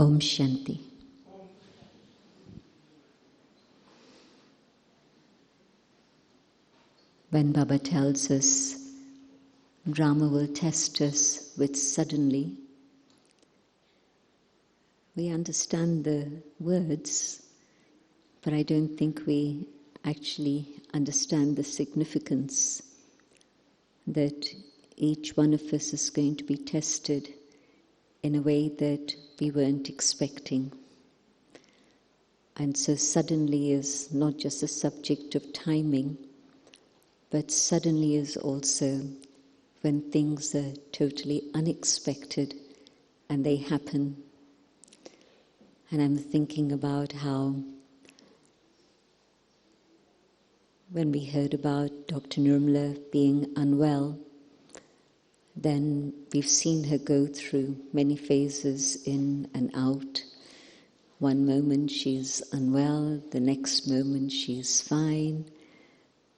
Om Shanti. When Baba tells us Rama will test us with suddenly, we understand the words, but I don't think we actually understand the significance that each one of us is going to be tested in a way that we weren't expecting. And so suddenly is not just a subject of timing, but suddenly is also when things are totally unexpected and they happen. And I'm thinking about how when we heard about Dr. Nirmala being unwell, then we've seen her go through many phases in and out. One moment she's unwell, the next moment she's fine.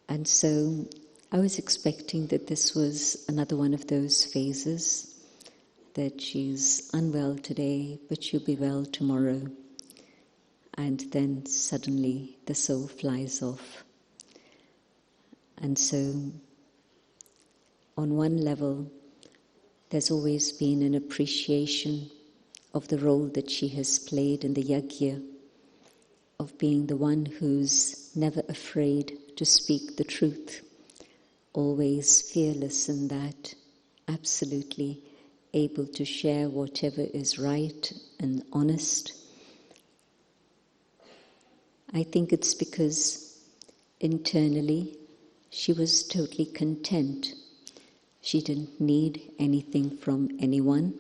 And so I was expecting that this was another one of those phases, that she's unwell today, but she'll be well tomorrow. And then suddenly the soul flies off. And so, on one level, there's always been an appreciation of the role that she has played in the yajna, of being the one who's never afraid to speak the truth, always fearless in that, absolutely able to share whatever is right and honest. I think it's because internally she was totally content. She didn't need anything from anyone.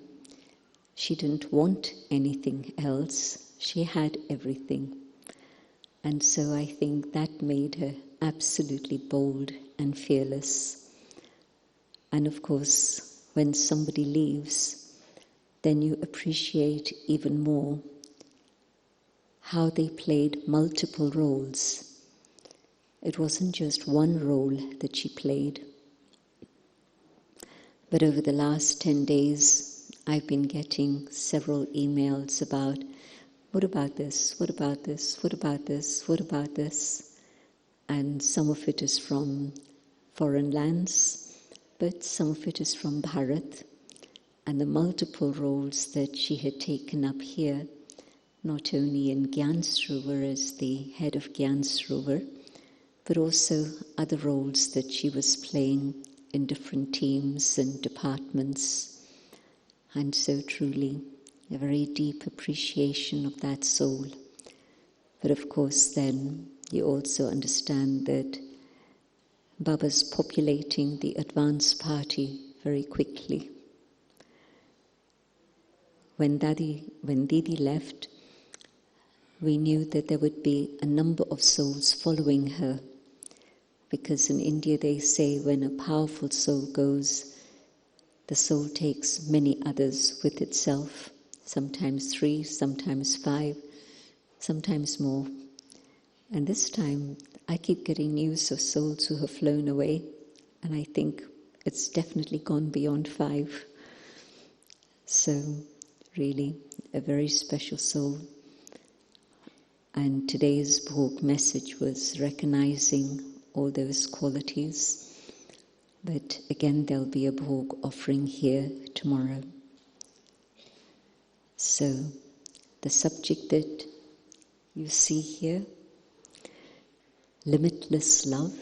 She didn't want anything else. She had everything. And so I think that made her absolutely bold and fearless. And of course, when somebody leaves, then you appreciate even more how they played multiple roles. It wasn't just one role that she played. But over the last 10 days, I've been getting several emails about, what about this, what about this, what about this, what about this? And some of it is from foreign lands, but some of it is from Bharat, and the multiple roles that she had taken up here, not only in Gyansrovar as the head of Gyansrovar, but also other roles that she was playing in different teams and departments. And so truly, a very deep appreciation of that soul. But of course then, you also understand that Baba's populating the advance party very quickly. When Didi left, we knew that there would be a number of souls following her. Because in India they say when a powerful soul goes, the soul takes many others with itself, sometimes 3, sometimes 5, sometimes more. And this time I keep getting news of souls who have flown away, and I think it's definitely gone beyond 5. So really a very special soul. And today's Bhog message was recognizing all those qualities. But again, there'll be a Bhog offering here tomorrow. So, the subject that you see here, limitless love.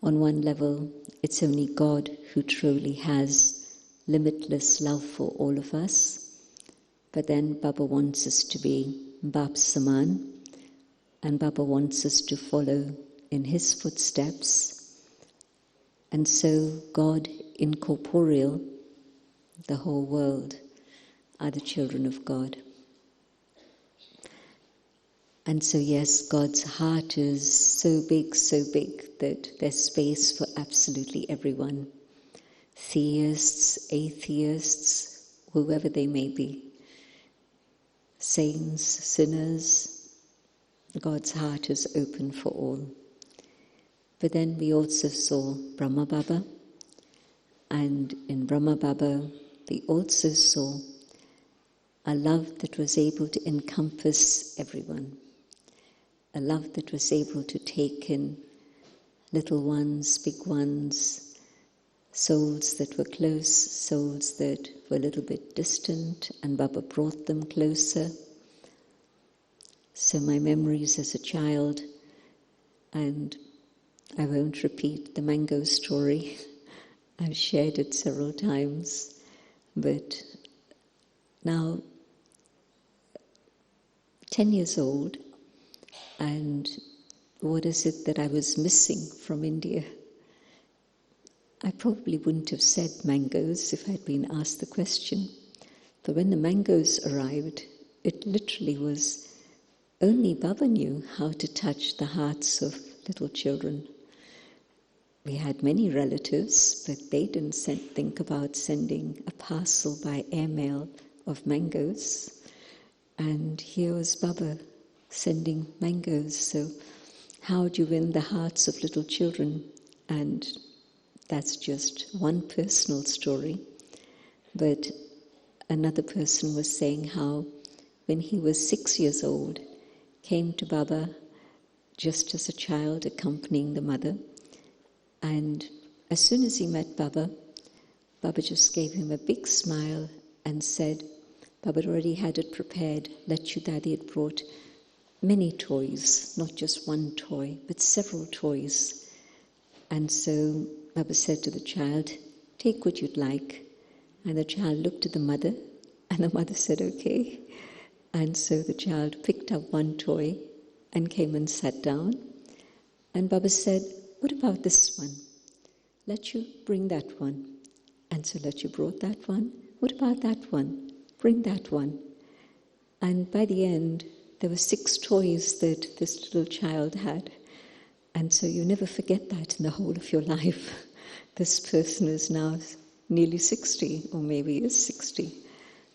On one level, it's only God who truly has limitless love for all of us. But then Baba wants us to be Bap Saman, and Baba wants us to follow in his footsteps. And so God incorporeal, the whole world, are the children of God. And so yes, God's heart is so big that there's space for absolutely everyone. Theists, atheists, whoever they may be. Saints, sinners, God's heart is open for all. But then we also saw Brahma Baba, and in Brahma Baba we also saw a love that was able to encompass everyone, a love that was able to take in little ones, big ones, souls that were close, souls that were a little bit distant, and Baba brought them closer. So my memories as a child, and I won't repeat the mango story, I've shared it several times, but now 10 years old, and what is it that I was missing from India? I probably wouldn't have said mangoes if I'd been asked the question. But when the mangoes arrived, it literally was only Baba knew how to touch the hearts of little children. We had many relatives, but they didn't think about sending a parcel by airmail of mangoes. And here was Baba sending mangoes. So how do you win the hearts of little children? And that's just one personal story. But another person was saying how when he was 6 years old, came to Baba just as a child accompanying the mother. And as soon as he met Baba, Baba just gave him a big smile and said, Baba already had it prepared. Lechu Daddy had brought many toys, not just one toy, but several toys. And so Baba said to the child, take what you'd like. And the child looked at the mother, and the mother said, okay. And so the child picked up one toy and came and sat down. And Baba said, what about this one? Lechu, bring that one. And so Lechu brought that one. What about that one? Bring that one. And by the end, there were 6 toys that this little child had. And so you never forget that in the whole of your life. This person is now nearly 60, or maybe is 60.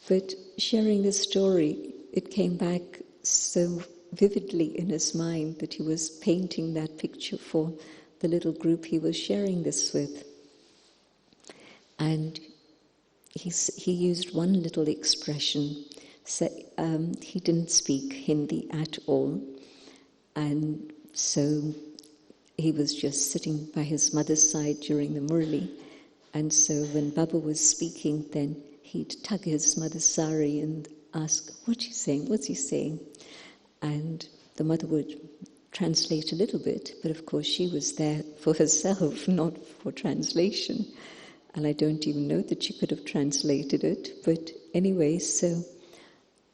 But sharing this story, it came back so vividly in his mind that he was painting that picture for the little group he was sharing this with. And he used one little expression. So, he didn't speak Hindi at all. And so he was just sitting by his mother's side during the Murli. And so when Baba was speaking, then he'd tug his mother's sari and ask, what's he saying? What's he saying? And the mother would translate a little bit, but of course she was there for herself, not for translation. And I don't even know that she could have translated it. But anyway, so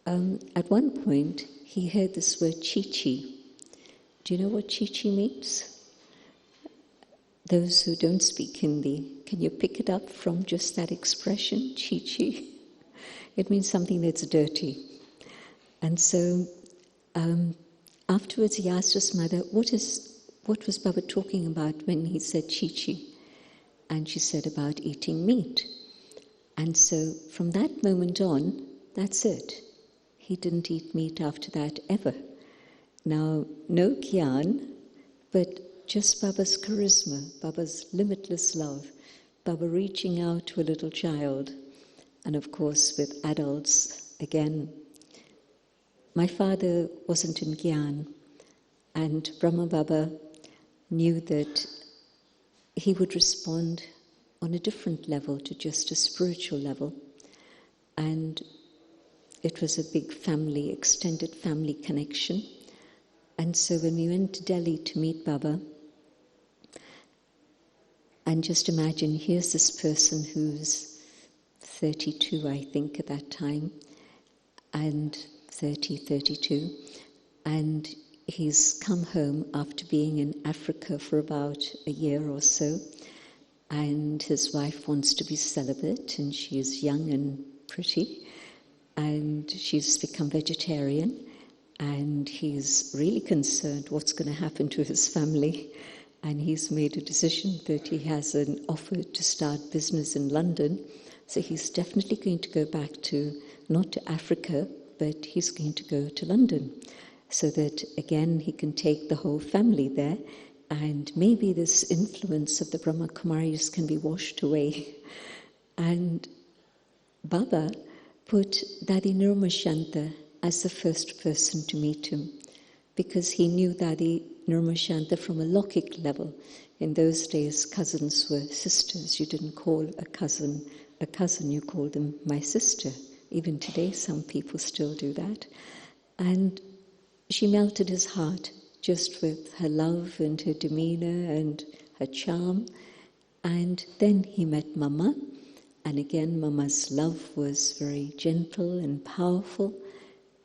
at one point he heard this word chichi. Do you know what chichi means? Those who don't speak Hindi, can you pick it up from just that expression, chichi? It means something that's dirty. And so afterwards he asked his mother, what was Baba talking about when he said chichi? And she said about eating meat. And so from that moment on, that's it. He didn't eat meat after that ever. Now, no gyan, but just Baba's charisma, Baba's limitless love, Baba reaching out to a little child. And of course with adults, again, my father wasn't in Gyan, and Brahma Baba knew that he would respond on a different level to just a spiritual level. And it was a big family, extended family connection. And so when we went to Delhi to meet Baba, and just imagine, here's this person who's 32, I think, at that time, and 32, and he's come home after being in Africa for about a year or so, and his wife wants to be celibate, and she's young and pretty, and she's become vegetarian, and he's really concerned what's going to happen to his family, and he's made a decision that he has an offer to start business in London, so he's definitely going to go back not to Africa, but he's going to go to London, so that, again, he can take the whole family there, and maybe this influence of the Brahma Kumaris can be washed away. And Baba put Dadi Nirmashanta as the first person to meet him, because he knew Dadi Nirmashanta from a Lokik level. In those days, cousins were sisters. You didn't call a cousin, you called them my sister. Even today, some people still do that. And she melted his heart just with her love and her demeanor and her charm. And then he met Mama. And again, Mama's love was very gentle and powerful.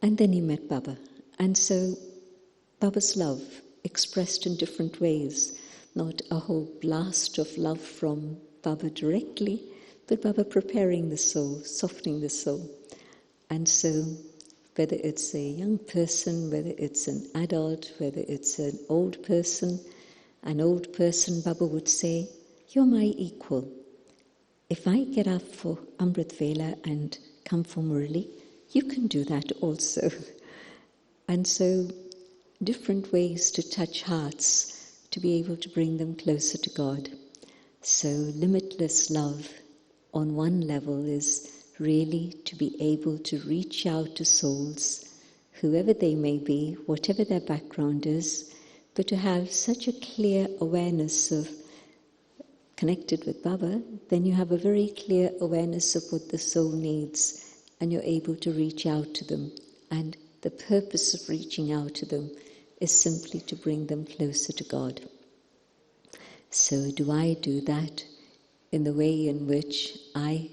And then he met Baba. And so Baba's love expressed in different ways, not a whole blast of love from Baba directly, but Baba preparing the soul, softening the soul. And so whether it's a young person, whether it's an adult, whether it's an old person, Baba would say, "You're my equal. If I get up for Amrit Vela and come for Murli, you can do that also." And so different ways to touch hearts, to be able to bring them closer to God. So limitless love on one level is really to be able to reach out to souls, whoever they may be, whatever their background is, but to have such a clear awareness of connected with Baba, then you have a very clear awareness of what the soul needs, and you're able to reach out to them. And the purpose of reaching out to them is simply to bring them closer to God. So do I do that in the way in which I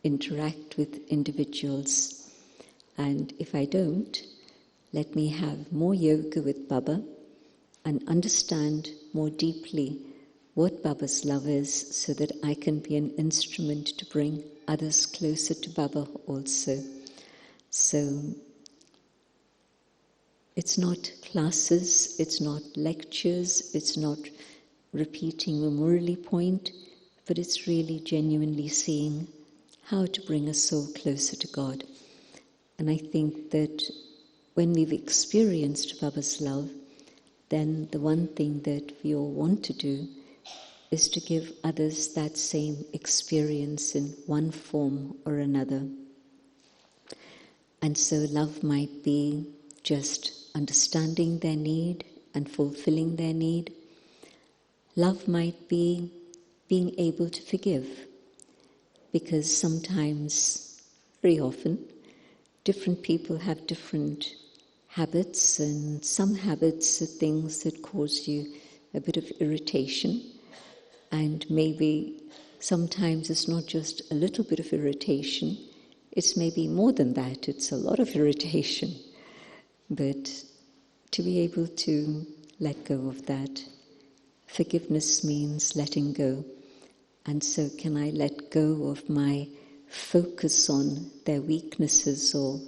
interact with individuals? And if I don't, let me have more yoga with Baba and understand more deeply what Baba's love is, so that I can be an instrument to bring others closer to Baba also. So it's not classes, it's not lectures, it's not repeating a Murli point, but it's really genuinely seeing how to bring a soul closer to God. And I think that when we've experienced Baba's love, then the one thing that we all want to do is to give others that same experience in one form or another. And so love might be just understanding their need and fulfilling their need. Love might be being able to forgive, because sometimes, very often, different people have different habits, and some habits are things that cause you a bit of irritation. And maybe sometimes it's not just a little bit of irritation, it's maybe more than that, it's a lot of irritation. But to be able to let go of that, forgiveness means letting go. And so can I let go of my focus on their weaknesses or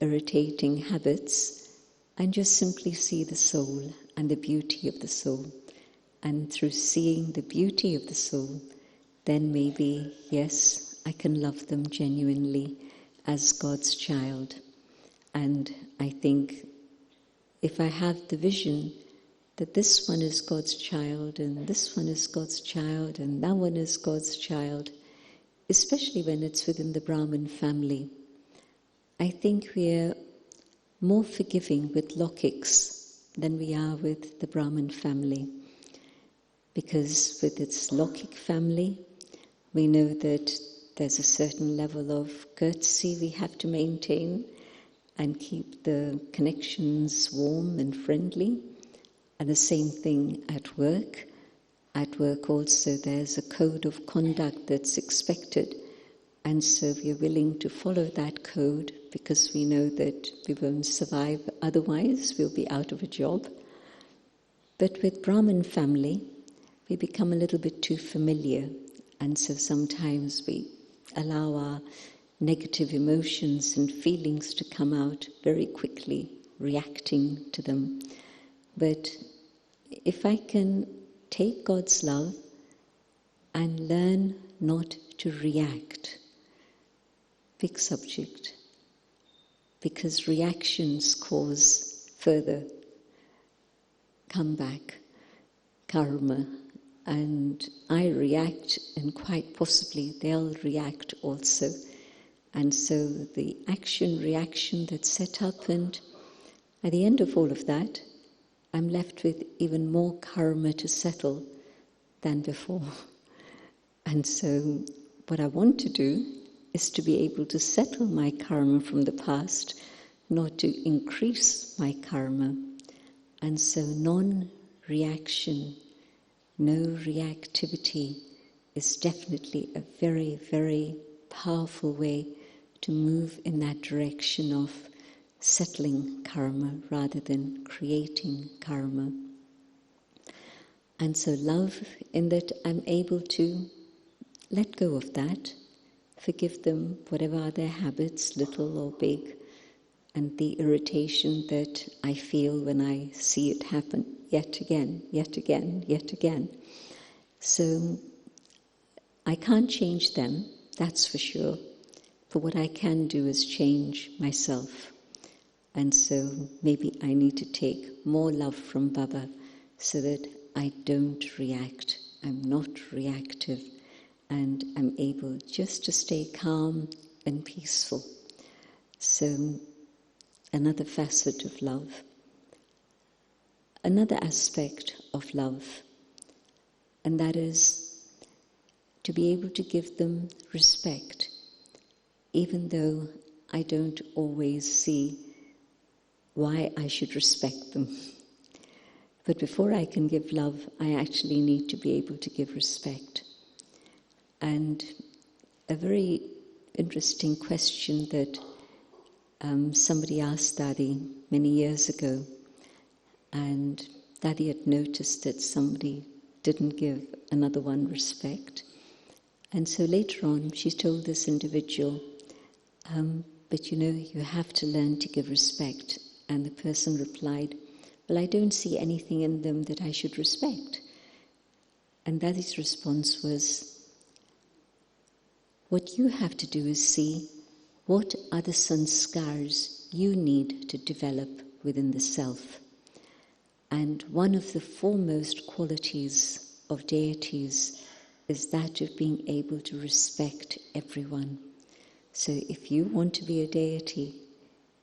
irritating habits and just simply see the soul and the beauty of the soul. And through seeing the beauty of the soul, then maybe, yes, I can love them genuinely as God's child. And I think if I have the vision that this one is God's child, and this one is God's child, and that one is God's child, especially when it's within the Brahmin family, I think we're more forgiving with Lokiks than we are with the Brahmin family. Because with its Lokik family, we know that there's a certain level of courtesy we have to maintain and keep the connections warm and friendly. And the same thing at work. At work also there's a code of conduct that's expected. And so we're willing to follow that code because we know that we won't survive, otherwise we'll be out of a job. But with Brahmin family, we become a little bit too familiar, and so sometimes we allow our negative emotions and feelings to come out very quickly, reacting to them. But if I can take God's love and learn not to react, big subject, because reactions cause further comeback, karma. And I react, and quite possibly they'll react also. And so the action-reaction that's set up, and at the end of all of that, I'm left with even more karma to settle than before. And so what I want to do is to be able to settle my karma from the past, not to increase my karma. And so non-reaction, no reactivity is definitely a very, very powerful way to move in that direction of settling karma rather than creating karma. And so love, in that I'm able to let go of that, forgive them, whatever are their habits, little or big, and the irritation that I feel when I see it happen yet again, yet again, yet again. So I can't change them, that's for sure, but what I can do is change myself. And so maybe I need to take more love from Baba so that I don't react, I'm not reactive, and I'm able just to stay calm and peaceful. So another facet of love. Another aspect of love, and that is to be able to give them respect, even though I don't always see why I should respect them. But before I can give love, I actually need to be able to give respect. And a very interesting question that somebody asked Daddy many years ago, and Daddy had noticed that somebody didn't give another one respect. And so later on, she told this individual, but you have to learn to give respect. And the person replied, well, I don't see anything in them that I should respect. And Daddy's response was, what you have to do is see what are the sanskars you need to develop within the self. And one of the foremost qualities of deities is that of being able to respect everyone. So if you want to be a deity,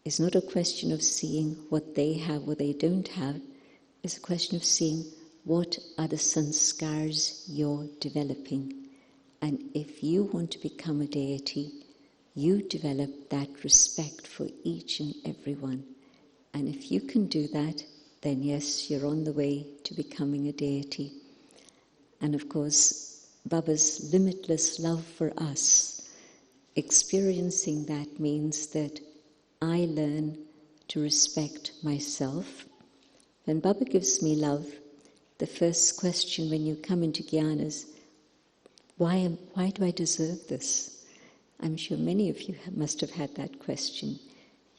it's not a question of seeing what they have or they don't have. It's a question of seeing what are the sanskars you're developing. And if you want to become a deity, you develop that respect for each and everyone. And if you can do that, then yes, you're on the way to becoming a deity. And of course, Baba's limitless love for us, experiencing that means that I learn to respect myself. When Baba gives me love, the first question when you come into Jnana is, why do I deserve this? I'm sure many of you must have had that question.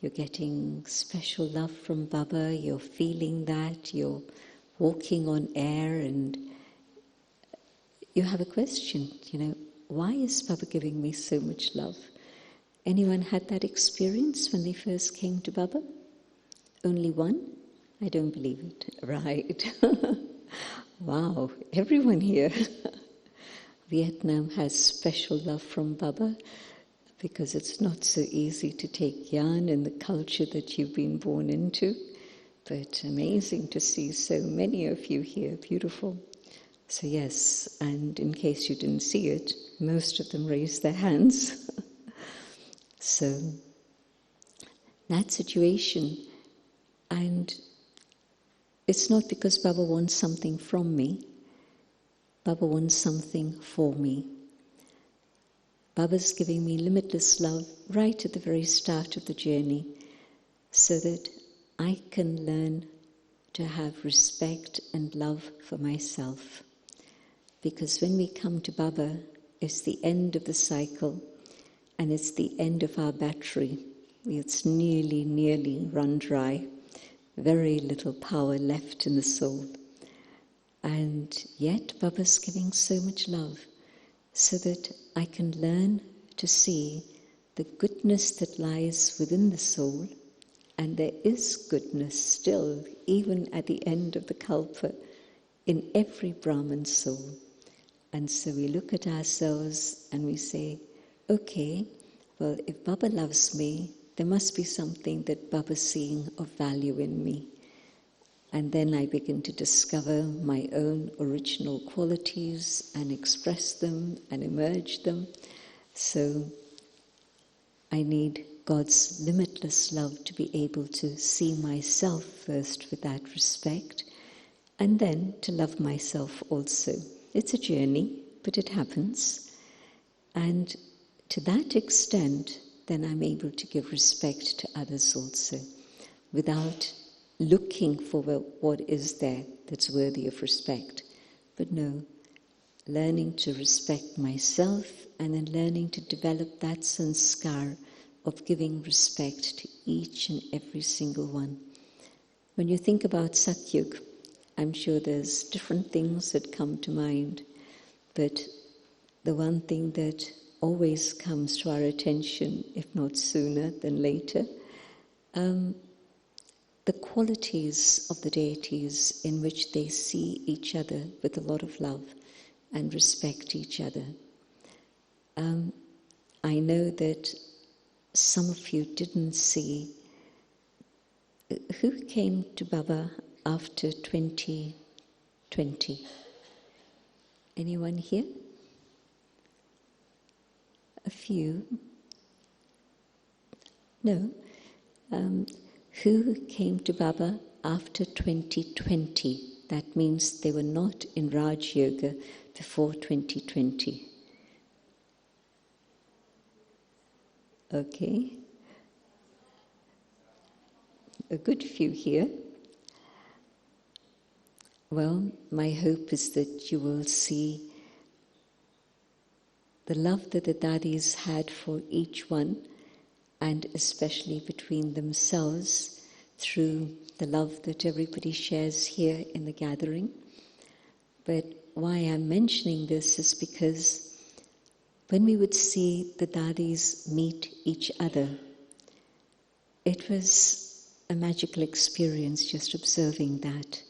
You're getting special love from Baba, you're feeling that, you're walking on air, and you have a question, why is Baba giving me so much love? Anyone had that experience when they first came to Baba? Only one? I don't believe it. Right. Wow, everyone here. Vietnam has special love from Baba because it's not so easy to take Gyan in the culture that you've been born into. But amazing to see so many of you here. Beautiful. So yes, and in case you didn't see it, most of them raised their hands. So that situation, and it's not because Baba wants something from me. Baba wants something for me. Baba's giving me limitless love right at the very start of the journey so that I can learn to have respect and love for myself. Because when we come to Baba, it's the end of the cycle and it's the end of our battery. It's nearly run dry. Very little power left in the soul. And yet Baba's giving so much love so that I can learn to see the goodness that lies within the soul, and there is goodness still, even at the end of the Kalpa, in every Brahman soul. And so we look at ourselves and we say, okay, well, if Baba loves me, there must be something that Baba's seeing of value in me. And then I begin to discover my own original qualities and express them and emerge them. So I need God's limitless love to be able to see myself first with that respect, and then to love myself also. It's a journey, but it happens. And to that extent, then I'm able to give respect to others also, without looking for what is there that's worthy of respect. But no, learning to respect myself and then learning to develop that sanskar of giving respect to each and every single one. When you think about Satyug, I'm sure there's different things that come to mind, but the one thing that always comes to our attention, if not sooner than later, the qualities of the deities in which they see each other with a lot of love and respect each other. I know that some of you didn't see. Who came to Baba after 2020? Anyone here? A few? No? Who came to Baba after 2020? That means they were not in Raj Yoga before 2020. Okay. A good few here. Well, my hope is that you will see the love that the Dadis had for each one, and especially between themselves, through the love that everybody shares here in the gathering. But why I'm mentioning this is because when we would see the Dadis meet each other, it was a magical experience just observing that.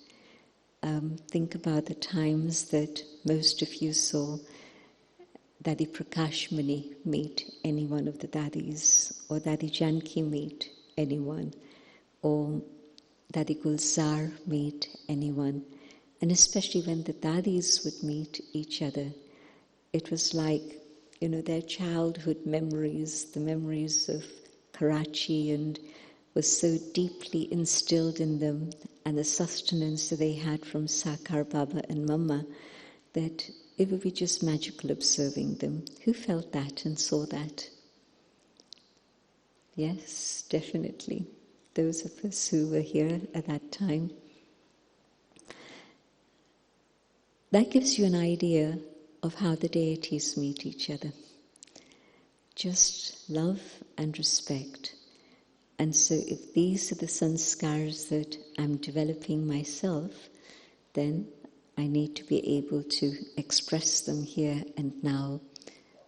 Think about the times that most of you saw Dadi Prakash Muni meet any one of the Dadis, or Dadi Janki meet anyone, or Dadi Gulzar meet anyone. And especially when the Dadis would meet each other, it was like, their childhood memories, the memories of Karachi, and was so deeply instilled in them, and the sustenance that they had from Sakar Baba and Mama, that it would be just magical observing them. Who felt that and saw that? Yes, definitely. Those of us who were here at that time. That gives you an idea of how the deities meet each other. Just love and respect. And so if these are the sanskars that I'm developing myself, then I need to be able to express them here and now,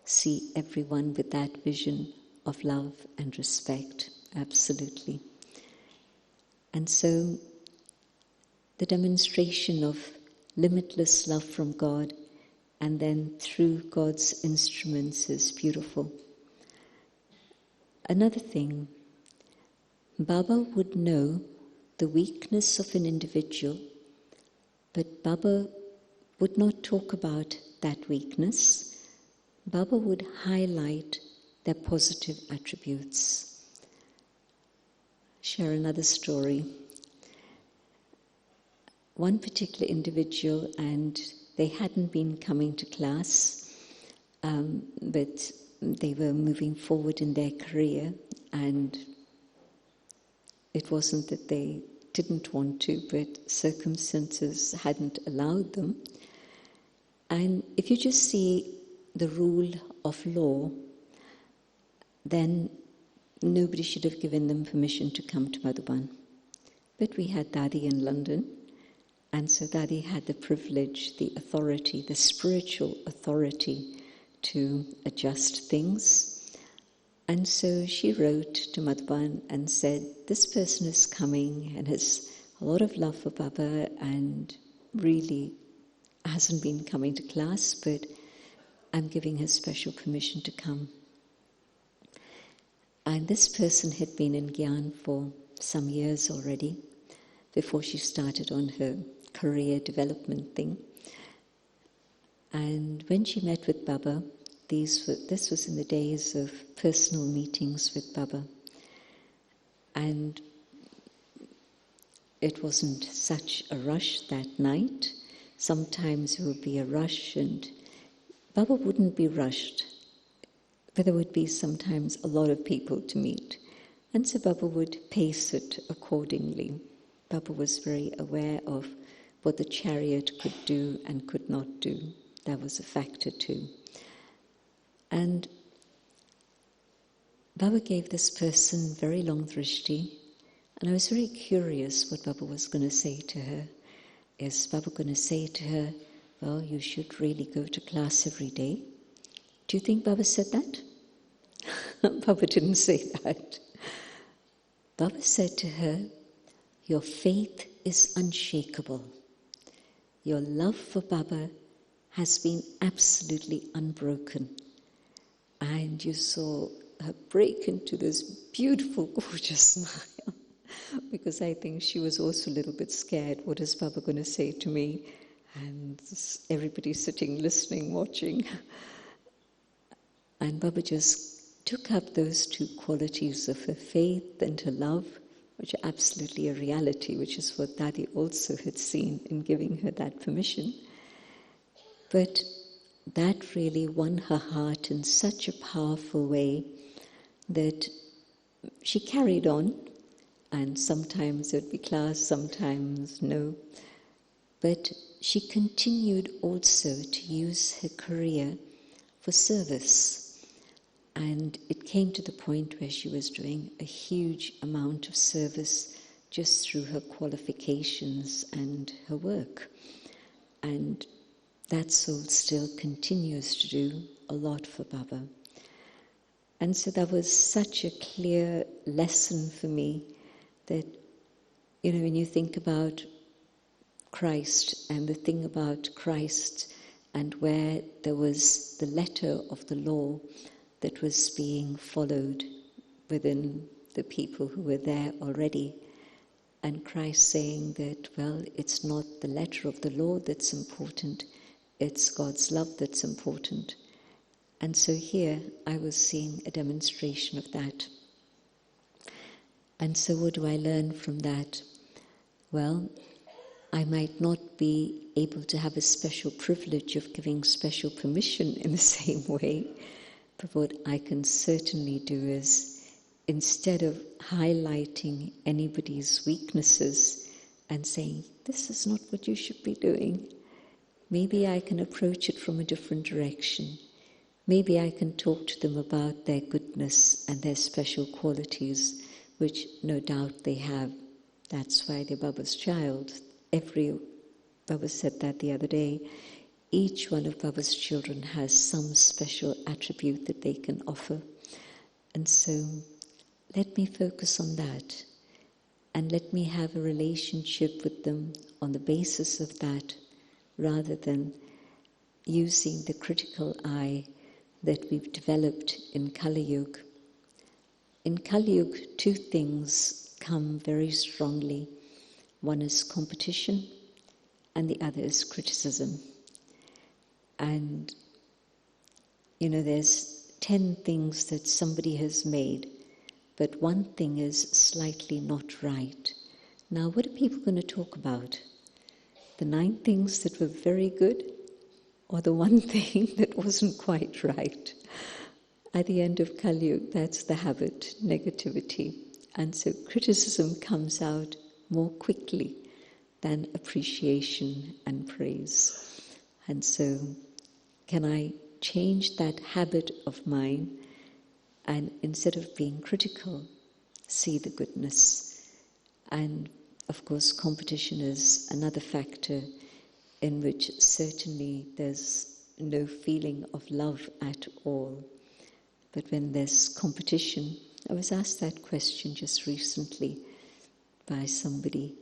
see everyone with that vision of love and respect, absolutely. And so the demonstration of limitless love from God and then through God's instruments is beautiful. Another thing, Baba would know the weakness of an individual, but Baba would not talk about that weakness. Baba would highlight their positive attributes. Share another story. One particular individual, and they hadn't been coming to class, but they were moving forward in their career, and it wasn't that they didn't want to, but circumstances hadn't allowed them. And if you just see the rule of law, then nobody should have given them permission to come to Madhuban. But we had Dadi in London, and so Dadi had the privilege, the authority, the spiritual authority to adjust things. And so she wrote to Madhuban and said, this person is coming and has a lot of love for Baba and really hasn't been coming to class, but I'm giving her special permission to come. And this person had been in Gyan for some years already, before she started on her career development thing. And when she met with Baba, this was in the days of personal meetings with Baba. And it wasn't such a rush that night. Sometimes it would be a rush and Baba wouldn't be rushed, but there would be sometimes a lot of people to meet. And so Baba would pace it accordingly. Baba was very aware of what the chariot could do and could not do. That was a factor too. And Baba gave this person very long drishti, and I was very curious what Baba was going to say to her. Is Baba going to say to her, well, you should really go to class every day? Do you think Baba said that? Baba didn't say that. Baba said to her, your faith is unshakable. Your love for Baba has been absolutely unbroken. And you saw her break into this beautiful, gorgeous smile. Because I think she was also a little bit scared. What is Baba going to say to me? And everybody sitting, listening, watching. And Baba just took up those two qualities of her faith and her love, which are absolutely a reality, which is what Daddy also had seen in giving her that permission. But that really won her heart in such a powerful way that she carried on, and sometimes it would be class, sometimes no. But she continued also to use her career for service. And it came to the point where she was doing a huge amount of service just through her qualifications and her work. And that soul still continues to do a lot for Baba. And so that was such a clear lesson for me that, when you think about Christ and the thing about Christ and where there was the letter of the law that was being followed within the people who were there already, and Christ saying that, well, it's not the letter of the law that's important, it's God's love that's important. And so here I was seeing a demonstration of that. And so what do I learn from that? Well, I might not be able to have a special privilege of giving special permission in the same way, but what I can certainly do is, instead of highlighting anybody's weaknesses and saying, this is not what you should be doing, maybe I can approach it from a different direction. Maybe I can talk to them about their goodness and their special qualities, which no doubt they have. That's why they're Baba's child. Baba said that the other day. Each one of Baba's children has some special attribute that they can offer. And so let me focus on that. And let me have a relationship with them on the basis of that, rather than using the critical eye that we've developed in Kali Yuga. In Kali Yuga, two things come very strongly. One is competition, and the other is criticism. And, there's 10 things that somebody has made, but one thing is slightly not right. Now, what are people going to talk about? The 9 things that were very good, or the one thing that wasn't quite right? At the end of Kali Yuga, that's the habit, negativity. And so criticism comes out more quickly than appreciation and praise. And so, can I change that habit of mine and instead of being critical, see the goodness? And of course, competition is another factor in which certainly there's no feeling of love at all. But when there's competition, I was asked that question just recently by somebody.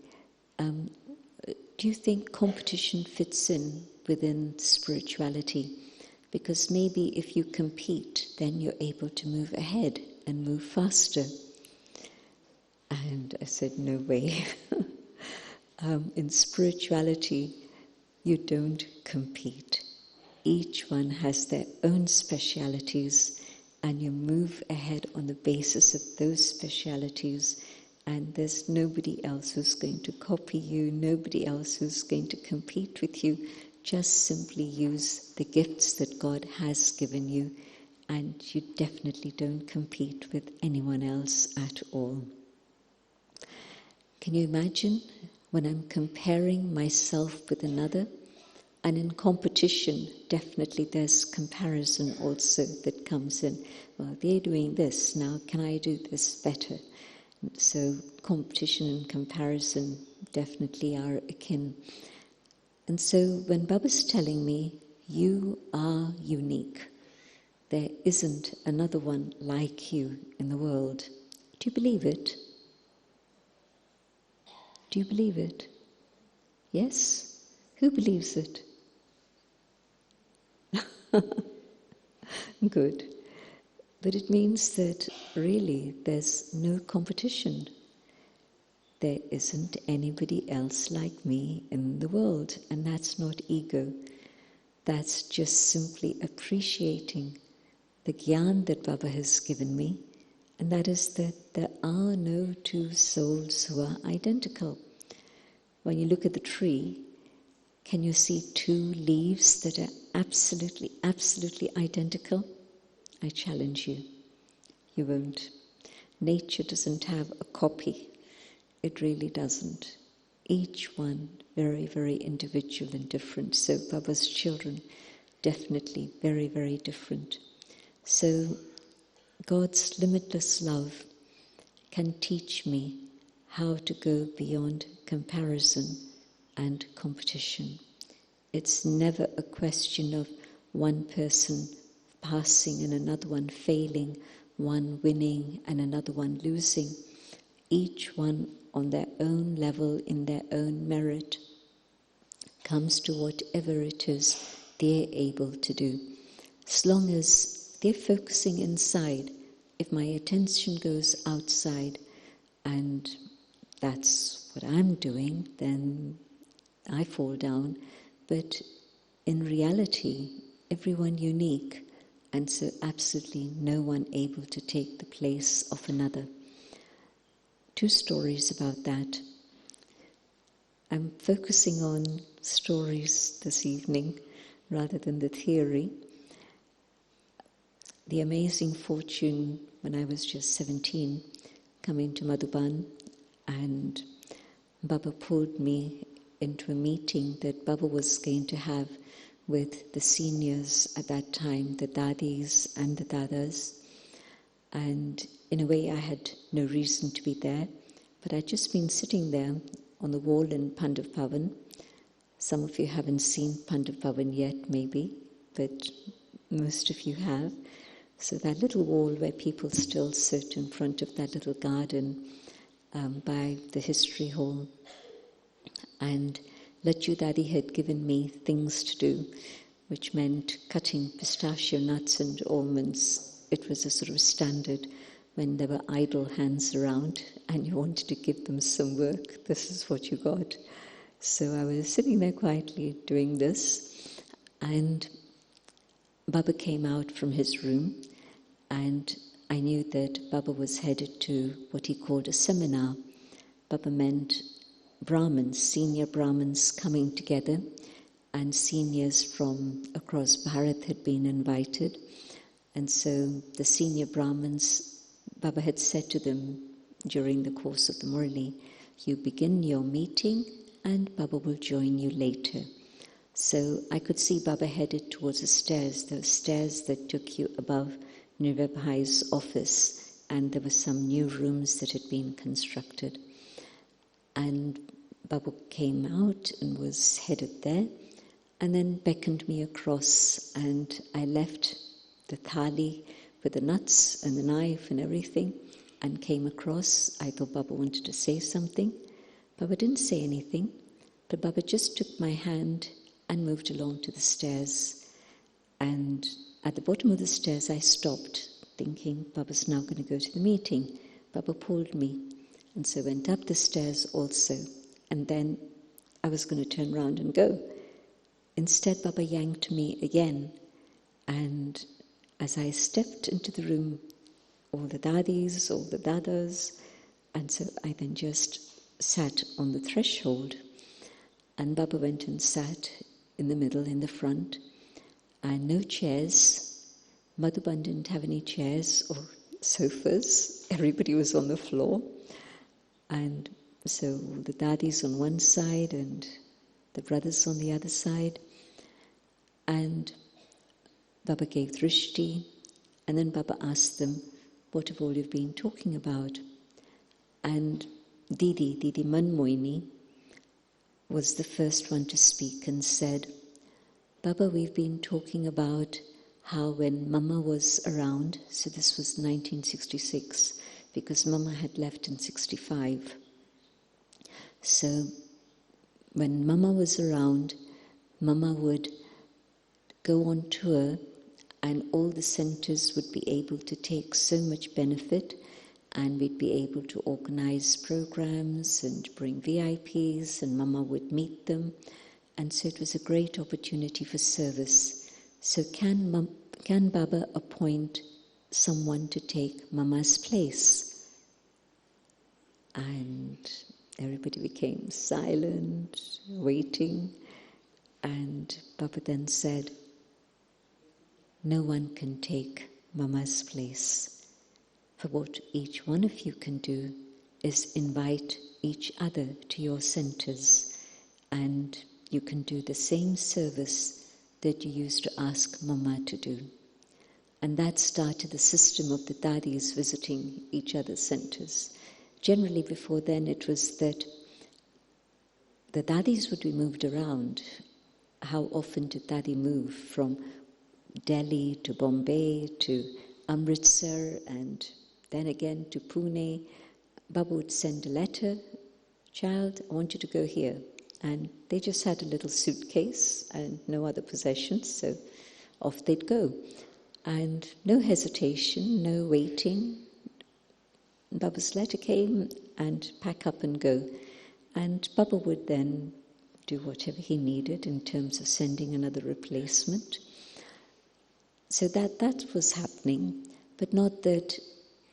Do you think competition fits in within spirituality? Because maybe if you compete, then you're able to move ahead and move faster. And I said, no way. In spirituality, you don't compete. Each one has their own specialities, and you move ahead on the basis of those specialities, and there's nobody else who's going to copy you, nobody else who's going to compete with you. Just simply use the gifts that God has given you, and you definitely don't compete with anyone else at all. Can you imagine when I'm comparing myself with another? And in competition, definitely there's comparison also that comes in. Well, they're doing this, now can I do this better? So competition and comparison definitely are akin. And so when Baba's telling me, you are unique, there isn't another one like you in the world, do you believe it? Do you believe it? Yes? Who believes it? Good. But it means that really there's no competition. There isn't anybody else like me in the world, and that's not ego. That's just simply appreciating the gyan that Baba has given me, and that is that there are no two souls who are identical. When you look at the tree, can you see two leaves that are absolutely, absolutely identical? I challenge you. You won't. Nature doesn't have a copy. It really doesn't. Each one very, very individual and different. So Baba's children, definitely very, very different. So God's limitless love can teach me how to go beyond comparison and competition. It's never a question of one person passing and another one failing, one winning and another one losing. Each one on their own level, in their own merit, comes to whatever it is they're able to do. As long as they're focusing inside, if my attention goes outside and that's what I'm doing, then I fall down. But in reality, everyone unique, and so absolutely no one able to take the place of another. 2 stories about that. I'm focusing on stories this evening rather than the theory. The amazing fortune when I was just 17, coming to Madhuban, and Baba pulled me into a meeting that Baba was going to have with the seniors at that time, the dadis and the dadas. And in a way I had no reason to be there, but I'd just been sitting there on the wall in Pandav Bhavan. Some of you haven't seen Pandav Bhavan yet, maybe, but most of you have. So that little wall where people still sit in front of that little garden by the history hall. And Lachu Dadi had given me things to do, which meant cutting pistachio nuts and almonds. It was a sort of standard when there were idle hands around and you wanted to give them some work. This is what you got. So I was sitting there quietly doing this, and Baba came out from his room, and I knew that Baba was headed to what he called a seminar. Baba meant Brahmins, senior Brahmins coming together, and seniors from across Bharat had been invited. And so the senior Brahmins, Baba had said to them during the course of the Murli, you begin your meeting and Baba will join you later. So I could see Baba headed towards the stairs that took you above Nirvai Bhai's office, and there were some new rooms that had been constructed. And Baba came out and was headed there, and then beckoned me across, and I left the thali with the nuts and the knife and everything, and came across. I thought Baba wanted to say something. Baba didn't say anything, but Baba just took my hand and moved along to the stairs. And at the bottom of the stairs I stopped, thinking Baba's now going to go to the meeting. Baba pulled me, and so went up the stairs also. And then I was going to turn around and go. Instead, Baba yanked me again. And as I stepped into the room, all the dadis, all the dadas, and so I then just sat on the threshold. And Baba went and sat in the middle, in the front, and no chairs. Madhuban didn't have any chairs or sofas. Everybody was on the floor. And so the daddies on one side and the brothers on the other side. And Baba gave drishti, and then Baba asked them, what have all you been talking about? And Didi Manmoini, was the first one to speak and said, Baba, we've been talking about how when Mama was around, so this was 1966, because Mama had left in 65. So when Mama was around, Mama would go on tour and all the centers would be able to take so much benefit, and we'd be able to organize programs and bring VIPs, and Mama would meet them. And so it was a great opportunity for service. So can Baba appoint someone to take Mama's place? And everybody became silent, waiting. And Baba then said, no one can take Mama's place. For what each one of you can do is invite each other to your centers, and you can do the same service that you used to ask Mama to do. And that started the system of the dadis visiting each other's centers. Generally before then it was that the dadis would be moved around. How often did Dadi move from Delhi to Bombay to Amritsar and then again to Pune? Baba would send a letter, child, I want you to go here. And they just had a little suitcase and no other possessions, so off they'd go. And no hesitation, no waiting. Baba's letter came and pack up and go. And Baba would then do whatever he needed in terms of sending another replacement. So that was happening, but not that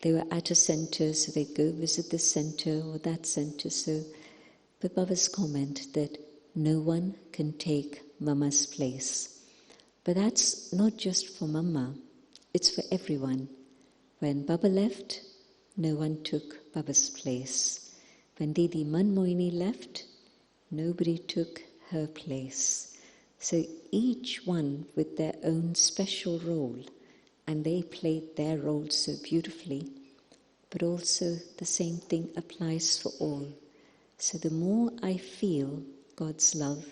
they were at a centre, so they'd go visit this centre or that centre. So, but Baba's comment that no one can take Mama's place. But that's not just for Mama, it's for everyone. When Baba left, no one took Baba's place. When Didi Manmoini left, nobody took her place. So each one with their own special role, and they played their role so beautifully, but also the same thing applies for all. So the more I feel God's love,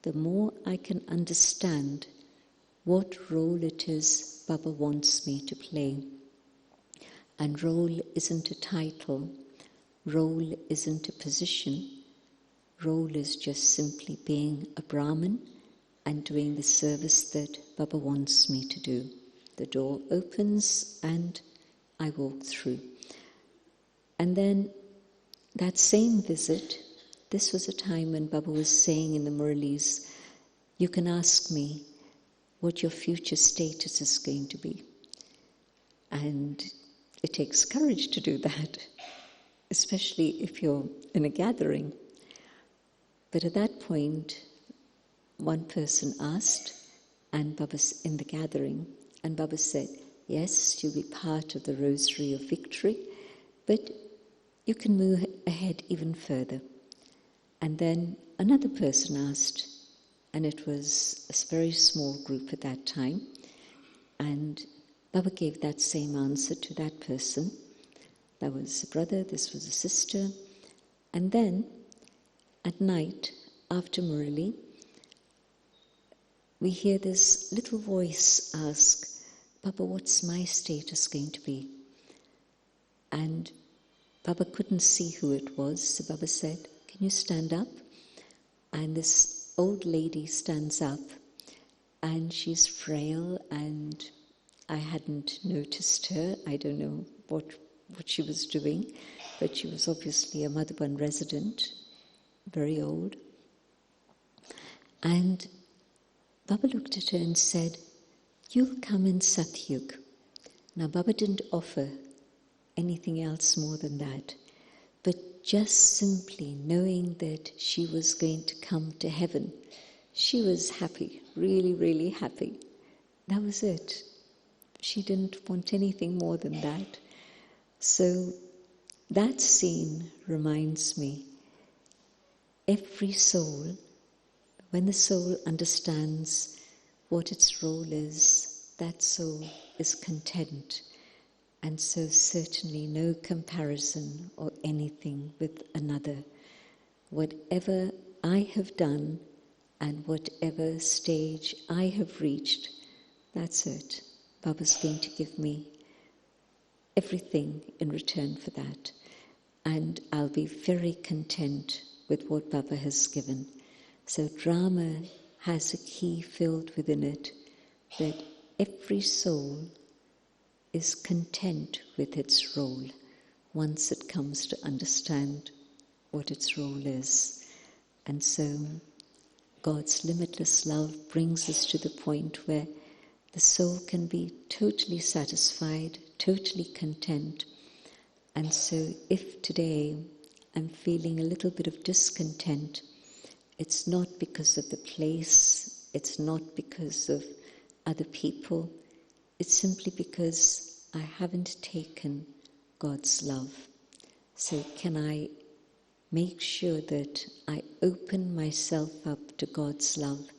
the more I can understand what role it is Baba wants me to play. And role isn't a title, role isn't a position, role is just simply being a Brahmin and doing the service that Baba wants me to do. The door opens and I walk through. And then that same visit, this was a time when Baba was saying in the Muralis, you can ask me what your future status is going to be. And it takes courage to do that, especially if you're in a gathering. But at that point, one person asked, and Baba's in the gathering, and Baba said, yes, you'll be part of the Rosary of Victory, but you can move ahead even further. And then another person asked, and it was a very small group at that time, and Baba gave that same answer to that person. That was a brother, this was a sister. And then at night, after Murali, we hear this little voice ask, Baba, what's my status going to be? And Baba couldn't see who it was, so Baba said, can you stand up? And this old lady stands up, and she's frail and I hadn't noticed her. I don't know what she was doing, but she was obviously a Madhuban resident, very old. And Baba looked at her and said, "You'll come in Satyug." Now, Baba didn't offer anything else more than that, but just simply knowing that she was going to come to heaven, she was happy, really, really happy. That was it. She didn't want anything more than that. So that scene reminds me, every soul, when the soul understands what its role is, that soul is content. And so certainly no comparison or anything with another. Whatever I have done and whatever stage I have reached, that's it. Baba's going to give me everything in return for that. And I'll be very content with what Baba has given. So drama has a key filled within it that every soul is content with its role once it comes to understand what its role is. And so God's limitless love brings us to the point where the soul can be totally satisfied, totally content. And so if today I'm feeling a little bit of discontent, it's not because of the place, it's not because of other people, it's simply because I haven't taken God's love. So can I make sure that I open myself up to God's love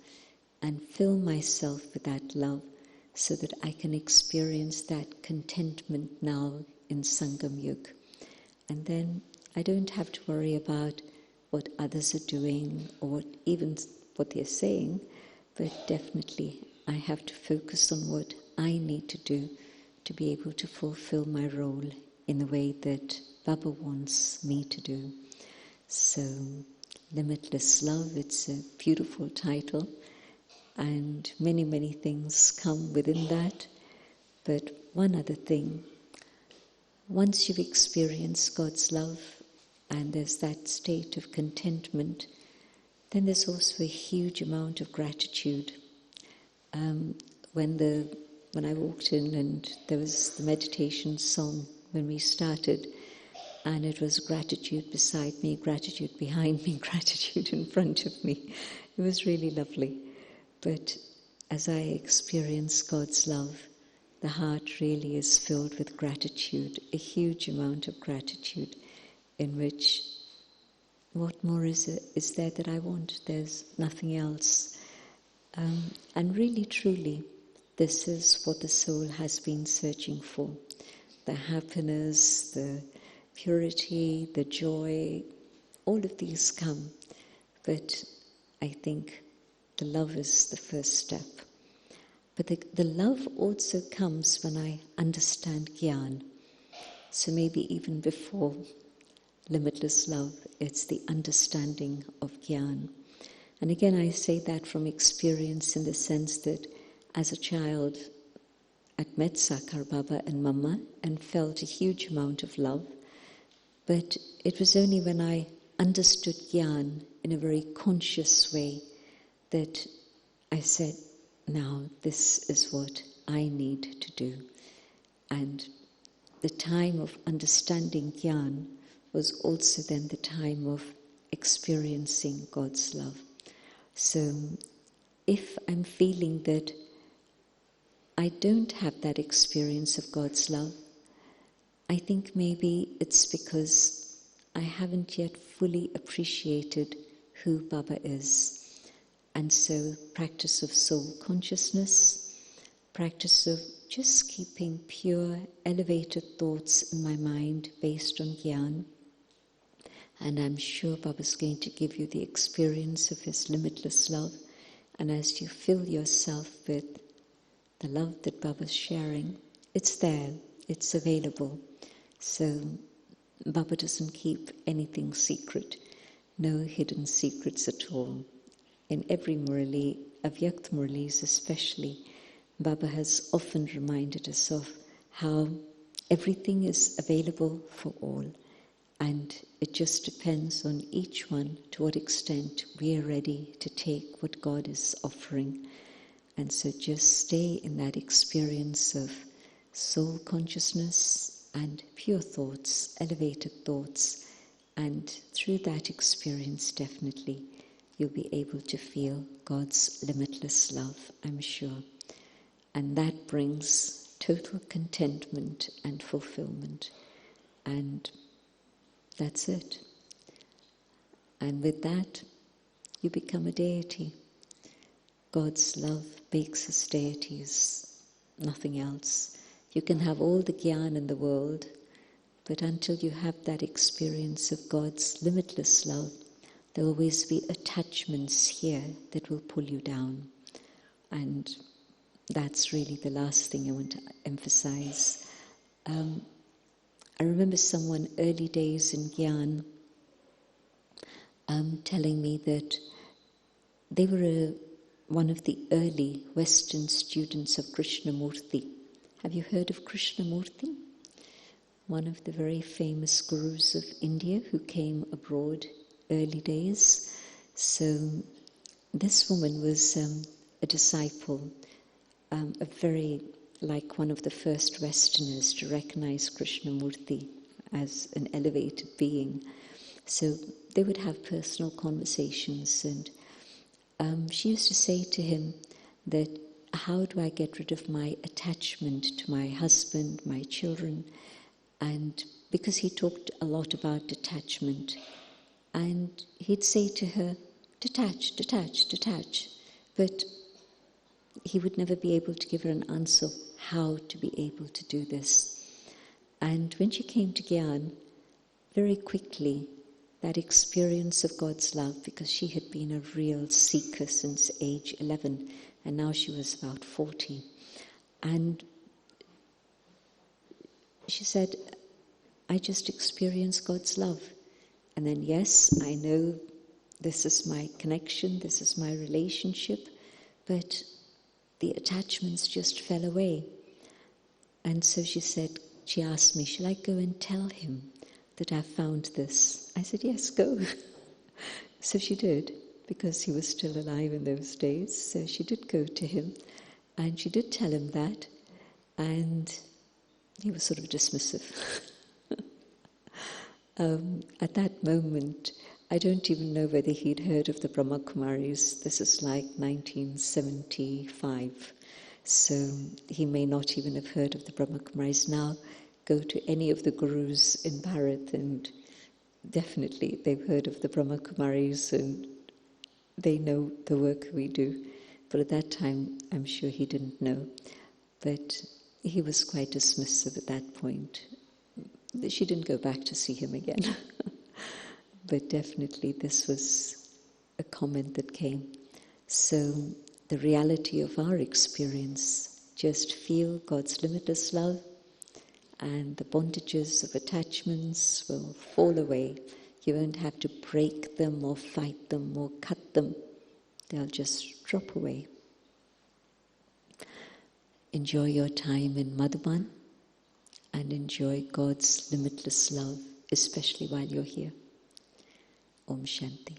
and fill myself with that love so that I can experience that contentment now in Sangam Yug. And then I don't have to worry about what others are doing or even what they're saying, but definitely I have to focus on what I need to do to be able to fulfill my role in the way that Baba wants me to do. So, Limitless Love, it's a beautiful title, and many, many things come within that. But one other thing, once you've experienced God's love and there's that state of contentment, then there's also a huge amount of gratitude. When I walked in and there was the meditation song when we started, and it was gratitude beside me, gratitude behind me, gratitude in front of me. It was really lovely. But as I experience God's love, the heart really is filled with gratitude, a huge amount of gratitude, in which what more is there that I want? There's nothing else. And really, truly, this is what the soul has been searching for. The happiness, the purity, the joy, all of these come. But I think the love is the first step. But the love also comes when I understand Gyan. So maybe even before limitless love, it's the understanding of Gyan. And again, I say that from experience in the sense that as a child, I'd met Sakar Baba and Mama and felt a huge amount of love. But it was only when I understood Gyan in a very conscious way that I said, now this is what I need to do. And the time of understanding Gyan was also then the time of experiencing God's love. So if I'm feeling that I don't have that experience of God's love, I think maybe it's because I haven't yet fully appreciated who Baba is. And so practice of soul consciousness, practice of just keeping pure, elevated thoughts in my mind based on Gyan. And I'm sure Baba's going to give you the experience of his limitless love. And as you fill yourself with the love that Baba's sharing, it's there, it's available. So Baba doesn't keep anything secret, no hidden secrets at all. In every Murali, Avyakt Muralis especially, Baba has often reminded us of how everything is available for all, and it just depends on each one to what extent we are ready to take what God is offering. And so just stay in that experience of soul consciousness and pure thoughts, elevated thoughts, and through that experience definitely you'll be able to feel God's limitless love, I'm sure. And that brings total contentment and fulfillment. And that's it. And with that, you become a deity. God's love makes us deities, nothing else. You can have all the gyan in the world, but until you have that experience of God's limitless love, there will always be attachments here that will pull you down. And that's really the last thing I want to emphasize. I remember someone early days in Gyan telling me that they were one of the early Western students of Krishnamurti. Have you heard of Krishnamurti? One of the very famous gurus of India who came abroad early days. So this woman was a disciple, a very, like one of the first Westerners to recognize Krishnamurti as an elevated being. So they would have personal conversations, and she used to say to him that, how do I get rid of my attachment to my husband, my children? And because he talked a lot about detachment, and he'd say to her, detach, detach, detach. But he would never be able to give her an answer how to be able to do this. And when she came to Gyan, very quickly, that experience of God's love, because she had been a real seeker since age 11, and now she was about 40. And she said, I just experienced God's love. And then, yes, I know this is my connection, this is my relationship, but the attachments just fell away. And so she said, she asked me, shall I go and tell him that I found this? I said, yes, go. So she did, because he was still alive in those days. So she did go to him, and she did tell him that, and he was sort of dismissive. At that moment, I don't even know whether he'd heard of the Brahma Kumaris. This is like 1975. So he may not even have heard of the Brahma Kumaris. Now, go to any of the gurus in Bharat and definitely they've heard of the Brahma Kumaris and they know the work we do. But at that time, I'm sure he didn't know. But he was quite dismissive at that point. She didn't go back to see him again. But definitely this was a comment that came. So the reality of our experience, just feel God's limitless love, and the bondages of attachments will fall away. You won't have to break them or fight them or cut them. They'll just drop away. Enjoy your time in Madhuban and enjoy God's limitless love, especially while you're here. Om Shanti.